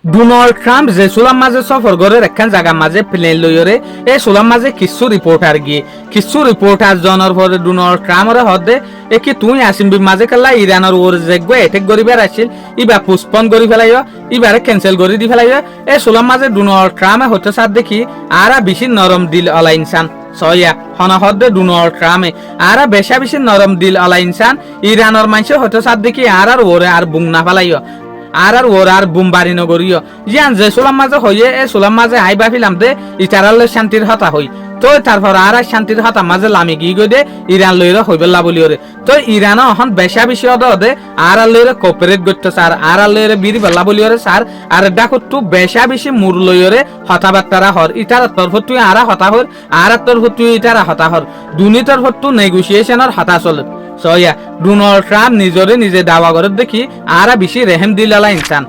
Donald Trump যে সুলাম মাঝে সফর করে একখান জায়গা মাঝে প্লেন লইরে এই সুলাম মাঝে কিছু রিপোর্টার গিয়ে কিছু রিপোর্টার জনের পরে ডোনাল্ড ট্রাম্পরে হদে এ কি তুই আসিম মাঝে কালা ইরানের ওর যেগো এটেক করিবার আসছিল ইবা পোস্টপন করি ফেলাইও ইবারে ক্যান্সেল করে দি ফেলাইও এই সুলাম মাঝে ডোনাল্ড ট্রাম্পে হতে সাথ দেখি আর বেশি নরম দিল আলা ইনসান সয়া হনহদে ডোনাল্ড ট্রাম্পে আর বেশি নরম দিল আলা ইনসান ইরানের মানুষ হতে সাথ দেখি আর ওরে আর বুং না ফেলাইও আর ওর আর বুমবারি নগরীয় জিয়ান যে সোলাম মাঝে হইয়ে এ সোলাম মাঝে আইবা ফিলাম দে ইটারালে শান্তির হতা হই তো তারপর আর শান্তির হতা মাঝে লামি গিয়ে গই দে ইরান লইরে হইবেলা বলি ওরে তো ইরান এখন বেশি অদে আর লইরে কোঅপারেট করতে স্যার আর লইরে বিরি বেলা বলি ওরে স্যার আর ডাকো তু বেশি মুর লইরে হতাবার্তারা হর ইটার তরফ তুই আর হতা হর আর তরফ তুই ইটারা হতা হর দুনি তরফ তু নেগোসিয়েশনের হতা চলে সয়া ডোনাল্ড ট্রাম্প নিজে দাওয়া করে দেখি আর বেশি রেহেম দিলালা ইনসান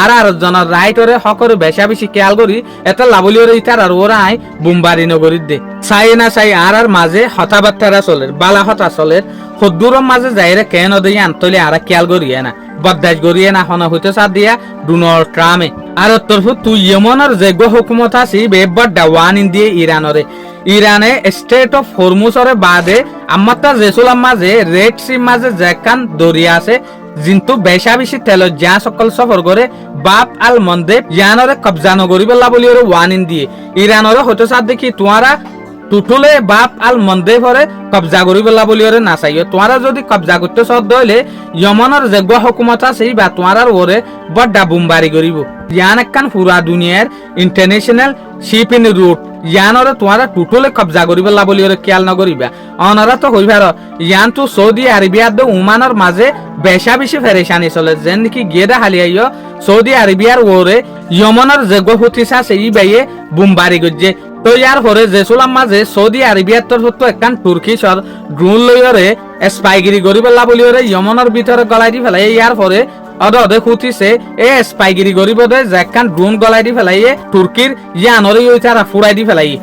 আর জনের রাইটরে হকরে বেশি খেয়াল করি এটা লাবলি ওরে ইটার আর ওরা আই বুমবারি নগরীর দে চাই না চাই আর মাঝে হতাবার্তারা চলে বালা হতা চলে সদ্দুরম মাঝে যাইরে কেন দিয়ে আনতলে আর খেয়াল করিয়ে না বদাস করিয়ে না হনা হইতে সাথ দিয়া ডোনাল্ড ট্রাম্পে আর তরফ তুই ইয়েমনের যোগ্য হুকুমত আছি বেবর ডাওয়ান ইন্দিয়ে ইরানরে ইরানে স্টেট অফ হরমুজরে বাদে আমারটা জেসুলাম মাঝে রেড সি মাঝে যেখান দরিয়া আছে কিন্তু বেশি তেল যা সকল সফর করে বাপ আল মন্দেব ইয়ানরে কবজা নগরি বেলা বলি ওরে ওয়ান ইন দিয়ে ইরানরে হতে সাথ দেখি তোমারা টুটুলে বাপ আল মন্দেব হরে কবজা করি বেলা বলি ওরে না চাইও তোমারা যদি কবজা করতে সদ্য হইলে ইয়মনের যোগ্য হুকুমত আছে বা তোমার ওরে বড্ডা বুমবারি করিব ইয়ান একখান পুরা দুনিয়ার ইন্টারন্যাশনাল শিপিং রুট ইয়ানরে তোমারা টুটুলে কবজা করি বেলা বলি ওরে খেয়াল নকরিবা অনরা তো হইবার ইয়ান তো সৌদি আরবিয়ার দে উমানের মাঝে বেশি ফেরেশানি চলে যেন নাকি গিয়ে হালিয়াইও সৌদি আরবিয়ার ওরে ইয়মনের যোগ্য হুতিসা সেই বাইয়ে বুমবারি গজ্জে তো ইয়ার পরে জেসুলাম মাঝে সৌদি আরবিয়ার তরফ একখান তুর্কিশর ড্রোন লইরে স্পাইগিরি করি বেলা বলি ওরে ইয়মনের ভিতরে গলাই দি ফেলাই ইয়ার পরে অদে খুঁটিছে এ স্পাইগিরি করিব দে যেখান ড্রোন গলাই দি ফেলাইয়ে তুর্কির ইয়ানরে তারা ফুরাই দি ফেলাই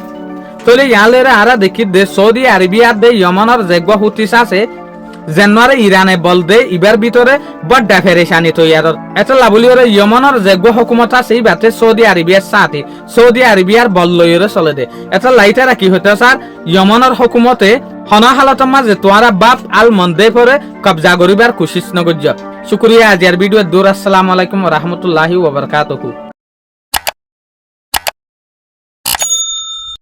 তলে ইয়ালেরে আরা দেখি দে সৌদি আরবিয়ার দে ইয়মনের যোগ্য হুতিসা আছে জানুয়ারি ইরানে বল দে ইবার ভিতরে বড্ডা ফেরেশানি তৈয়ার এটা লাবলি ওরে ইয়মনের যোগ্য হুকুমত আছে বাতে সৌদি আরবিয়ার সাথে সৌদি আরবিয়ার বল লইরে চলে দে এটা লাইটারা কি হইতে স্যার ইয়মনের হুকুমতে হনাহালতের মাঝে তোয়ারা বাপ আল মন্দে পরে কবজা করিবার কোশিশ নগজ্য শুকরিয়া আজিয়ার ভিডিও দূর আসসালামু আলাইকুম ওয়া রাহমাতুল্লাহি ওয়া বারাকাতুহু।